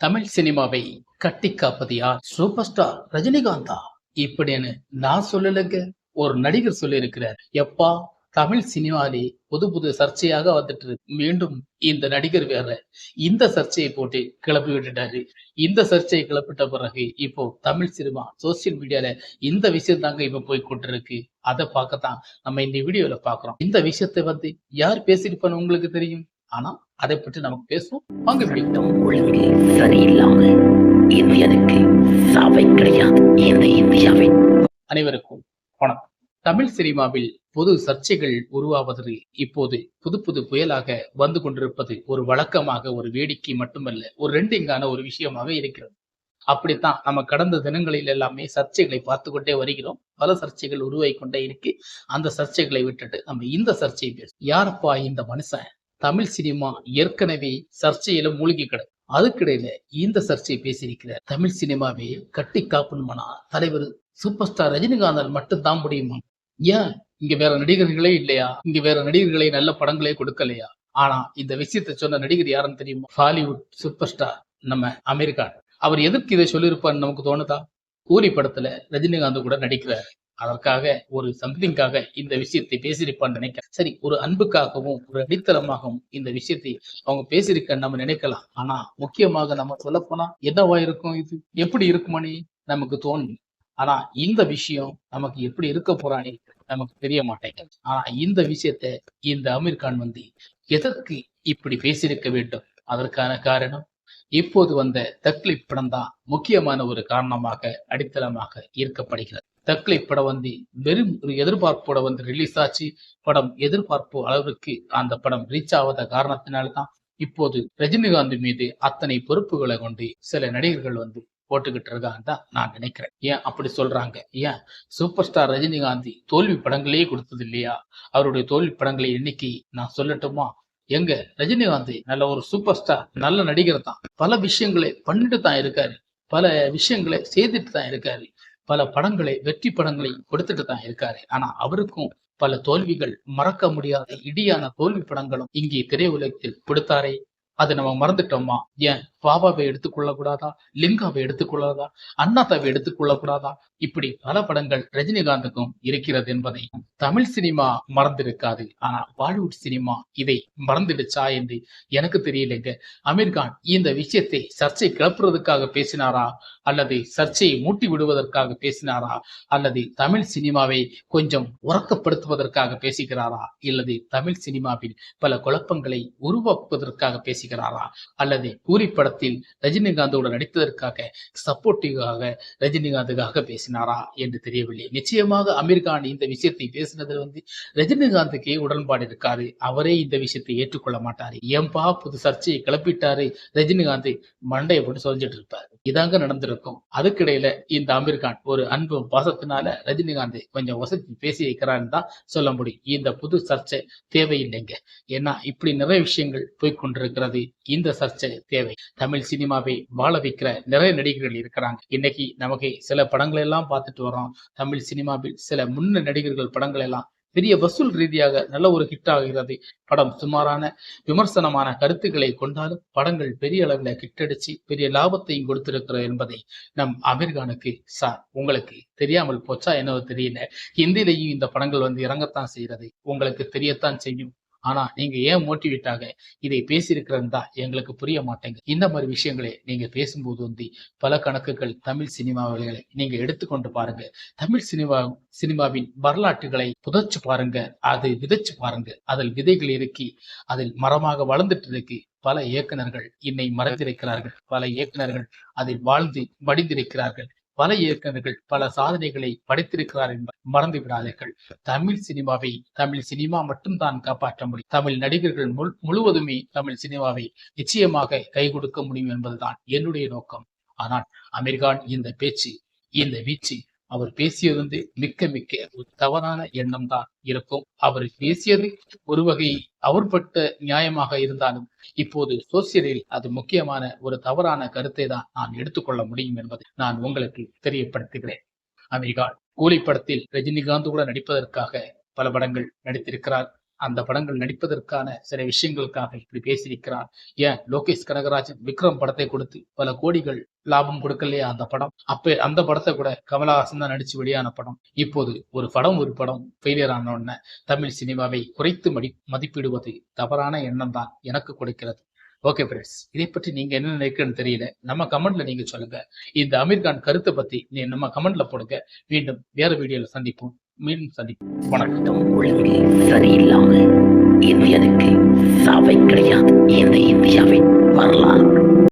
தமிழ் சினிமாவை கட்டி காப்பது யார்? சூப்பர் ஸ்டார் ரஜினிகாந்தா இப்படின்னு நான் சொல்லலைங்க. ஒரு நடிகர் சொல்லியிருக்கிறார். எப்பா, தமிழ் சினிமாலே புது புது சர்ச்சையாக வந்துட்டு இருக்கு. மீண்டும் இந்த நடிகர் வேற இந்த சர்ச்சையை போட்டு கிளப்பி விட்டுட்டாரு. இந்த சர்ச்சையை கிளப்பிட்ட பிறகு இப்போ தமிழ் சினிமா சோசியல் மீடியால இந்த விஷயம் தாங்க இப்ப போய் கொண்டிருக்கு. அதை பார்க்கத்தான் நம்ம இந்த வீடியோல பாக்குறோம். இந்த விஷயத்தை யார் பேசியிருப்பான்னு உங்களுக்கு தெரியும். ஆனா அதை பற்றி நமக்கு பேசுவோம். வாங்க வீடியோ. ஒழுங்கு சரியில்லாமல் இந்தியனுக்கு சாவை கிடையாது. இந்த இந்தியாவின் அனைவருக்கும் வணக்கம். தமிழ் சினிமாவில் பொது சர்ச்சைகள் உருவாவது இப்போது புது புது புயலாக வந்து கொண்டிருப்பது ஒரு வழக்கமாக, ஒரு வேடிக்கை மட்டுமல்ல, ஒரு ரெண்டிங்கான ஒரு விஷயமாக இருக்கிறது. அப்படித்தான் நம்ம கடந்த தினங்களில் எல்லாமே சர்ச்சைகளை பார்த்து கொண்டே வருகிறோம். பல சர்ச்சைகள் உருவாகி கொண்டே இருக்கு. அந்த சர்ச்சைகளை விட்டுட்டு நம்ம இந்த சர்ச்சையை பேசும். யாருப்பா இந்த மனுஷன்? தமிழ் சினிமா ஏற்கனவே சர்ச்சையில மூழ்கி கிடக்கு. அதுக்கிடையில இந்த சர்ச்சையை பேசியிருக்கிறார். தமிழ் சினிமாவை கட்டி காப்பணுமானா தலைவர் சூப்பர் ஸ்டார் ரஜினிகாந்தால் மட்டும்தான் முடியுமா? ஏன் இங்க வேற நடிகர்களே இல்லையா? இங்க வேற நடிகர்களை நல்ல படங்களே கொடுக்கலையா? ஆனா இந்த விஷயத்தை சொன்ன நடிகர் யாருன்னு தெரியுமா? ஹாலிவுட் சூப்பர் ஸ்டார் நம்ம அமீர் கான். அவர் எதற்கு இதை சொல்லியிருப்பான்னு நமக்கு தோணுதா? கூலி படத்துல ரஜினிகாந்த் கூட நடிக்கிறார். அதற்காக ஒரு சம்திங்காக இந்த விஷயத்தை பேசியிருப்பான்னு நினைக்கிறேன். சரி, ஒரு அன்புக்காகவும் ஒரு அடித்தளமாகவும் இந்த விஷயத்தை அவங்க பேசியிருக்க நம்ம நினைக்கலாம். ஆனா முக்கியமாக நம்ம சொல்ல போனா என்னவா இருக்கும், இது எப்படி இருக்குமானே நமக்கு தோணும். ஆனா இந்த விஷயம் நமக்கு எப்படி இருக்க போறானே நமக்கு தெரிய மாட்டேங்குது. ஆனா இந்த விஷயத்த இந்த அமீர் கான் எதற்கு இப்படி பேசியிருக்க வேண்டும்? அதற்கான காரணம் இப்போது வந்த தக்லீஃப் படம் தான் முக்கியமான ஒரு காரணமாக, அடித்தளமாக ஈர்க்கப்படுகிறது. தக்லீஃப் படம் வெறும் ஒரு எதிர்பார்ப்போட ரிலீஸ் ஆச்சு. படம் எதிர்பார்ப்பு அளவிற்கு அந்த படம் ரீச் ஆகாத காரணத்தினால்தான் இப்போது ரஜினிகாந்த் மீது அத்தனை பொறுப்புகளை கொண்டு சில நடிகர்கள் போட்டுக்கிட்டு இருக்காங்க தான் நான் நினைக்கிறேன். ஏன் அப்படி சொல்றாங்க? ஏன் சூப்பர் ஸ்டார் ரஜினிகாந்த் தோல்வி படங்களே கொடுத்தது இல்லையா? அவருடைய தோல்வி படங்களை எண்ணிக்கை நான் சொல்லட்டுமா? எங்க ரஜினிகாந்த் நல்ல ஒரு சூப்பர் ஸ்டார், நல்ல நடிகர் தான். பல விஷயங்களை பண்ணிட்டு தான் இருக்காரு. பல விஷயங்களை செய்துட்டு தான் இருக்காரு. பல படங்களை, வெற்றி படங்களை கொடுத்துட்டு தான் இருக்காரு. ஆனா அவருக்கும் பல தோல்விகள், மறக்க முடியாத இடியான தோல்வி படங்களும் இங்கே திரையுலகத்தில் கொடுத்தாரே. அதை நம்ம மறந்துட்டோமா? ஏன் பாபாவை எடுத்துக்கொள்ள கூடாதா? லிங்காவை எடுத்துக்கொள்ளாதா? அண்ணாத்தாவை எடுத்துக்கொள்ள கூடாதா? இப்படி பல படங்கள் ரஜினிகாந்துக்கும் இருக்கிறது என்பதை தமிழ் சினிமா மறந்திருக்காது. ஆனா பாலிவுட் சினிமா இதை மறந்துடுச்சா என்று எனக்கு தெரியலைங்க. அமீர் கான் இந்த விஷயத்தை சர்ச்சை கிளப்புறதுக்காக பேசினாரா, அல்லது சர்ச்சையை மூட்டி விடுவதற்காக பேசினாரா, அல்லது தமிழ் சினிமாவை கொஞ்சம் உறக்கப்படுத்துவதற்காக பேசுகிறாரா, இல்லது தமிழ் சினிமாவில் பல குழப்பங்களை உருவாக்குவதற்காக பேசுகிறாரா, அல்லது கூலி படத்தில் ரஜினிகாந்தோடு நடித்ததற்காக சப்போர்ட்டிவாக ரஜினிகாந்துக்காக பேசினாரா என்று தெரியவில்லை. நிச்சயமாக அமீர் கான் இந்த விஷயத்தை பேசினதில் ரஜினிகாந்துக்கே உடன்பாடு இருக்காது. அவரே இந்த விஷயத்தை ஏற்றுக்கொள்ள மாட்டாரு. ஏன்பா புது சர்ச்சையை கிளப்பிட்டாரு ரஜினிகாந்த் மண்டையை போட்டு சொல்லிட்டு இருப்பாரு. இதாங்க நடந்திருக்கும். அதுக்கிடையில இந்த அமீர் கான் ஒரு அன்பு பாசத்தினால ரஜினிகாந்த் கொஞ்சம் வசதி பேசி வைக்கிறான்னு தான் சொல்ல முடியும். இந்த புது சர்ச்சை தேவையில்லைங்க. ஏன்னா இப்படி நிறைய விஷயங்கள் போய்கொண்டிருக்கிறது. இந்த சர்ச்சை தேவை. தமிழ் சினிமாவை வாழ வைக்கிற நிறைய நடிகர்கள் இருக்கிறாங்க. இன்னைக்கு நமக்கு சில படங்கள் எல்லாம் பார்த்துட்டு வரோம். தமிழ் சினிமாவில் சில முன்ன நடிகர்கள் படங்கள் எல்லாம் பெரிய வசூல் ரீதியாக நல்ல ஒரு ஹிட் ஆகிறது. படம் சுமாரான விமர்சனமான கருத்துக்களை கொண்டாலும் படங்கள் பெரிய அளவில் கிட்டடிச்சு பெரிய லாபத்தையும் கொடுத்திருக்கிறது என்பதை நம் அமீர் கானுக்கு சார் உங்களுக்கு தெரியாமல் போச்சா என்னவோ தெரியல. ஹிந்திலையும் இந்த படங்கள் இறங்கத்தான் செய்கிறது. உங்களுக்கு தெரியத்தான் செய்யும். ஆனா நீங்க ஏன் மோட்டிவேட்டாக இதை பேசியிருக்கிறதா எங்களுக்கு புரிய மாட்டேங்குது. இந்த மாதிரி விஷயங்களை நீங்க பேசும்போது பல கணக்குகள் தமிழ் சினிமாவிகளை நீங்க எடுத்துக்கொண்டு பாருங்க. தமிழ் சினிமாவின் வரலாற்றுகளை புதைச்சு பாருங்க, அது விதைச்சு பாருங்க. அதில் விதைகள் இருக்கி அதில் மரமாக வளர்ந்துட்டு இருக்கு. பல இயக்குனர்கள் இன்னை மறைந்திருக்கிறார்கள். பல இயக்குனர்கள் அதில் வாழ்ந்து மடிந்திருக்கிறார்கள். பல இயக்குநர்கள் பல சாதனைகளை படைத்திருக்கிறார் என்பதை மறந்து விடாதீர்கள். தமிழ் சினிமாவை தமிழ் சினிமா மட்டும்தான் காப்பாற்ற முடியும். தமிழ் நடிகர்கள் முழுவதுமே தமிழ் சினிமாவை நிச்சயமாக கை கொடுக்க முடியும் என்பதுதான் என்னுடைய நோக்கம். ஆனால் அமீர் கான் இந்த பேச்சு, இந்த வீச்சு, அவர் பேசியது மிக்க மிக்க ஒரு தவறான எண்ணம் தான் இருக்கும். அவர் பேசியது ஒரு வகை அவர் பட்ட நியாயமாக இருந்தாலும் இப்போது சோசியலில் அது முக்கியமான ஒரு தவறான கருத்தை தான் நான் எடுத்துக்கொள்ள முடியும் என்பதை நான் உங்களுக்கு தெரியப்படுத்துகிறேன். அமீர் கான் கூலி படத்தில் ரஜினிகாந்த் கூட நடிப்பதற்காக பல படங்கள் நடித்திருக்கிறார். அந்த படங்கள் நடிப்பதற்கான சில விஷயங்களுக்காக இப்படி பேசியிருக்கிறார். ஏன் லோகேஷ் கனகராஜன் விக்ரம் படத்தை கொடுத்து பல கோடிகள் லாபம் கொடுக்கலையா அந்த படம்? அப்ப அந்த படத்தை கூட கமலஹாசன் தான் நடிச்சு வெளியான படம். இப்போது ஒரு படம் ஃபெயிலியர் ஆன உடனே தமிழ் சினிமாவை குறைத்து மதிப்பிடுவது தவறான எண்ணம் தான் எனக்கு கொடுக்கிறது. ஓகே ஃப்ரெண்ட்ஸ், இதை பற்றி நீங்க என்ன நினைக்கிறேன்னு தெரியல. நம்ம கமெண்ட்ல நீங்க சொல்லுங்க. இந்த அமீர் கான் கருத்தை பத்தி நம்ம கமெண்ட்ல போடுங்க. மீண்டும் வேற வீடியோல சந்திப்போம். வணக்கம். சட்டம் ஒழுங்கு சரியில்லாமல் இந்தியனுக்கு சாவை கிடையாது. இந்த இந்தியாவின் வரலாறு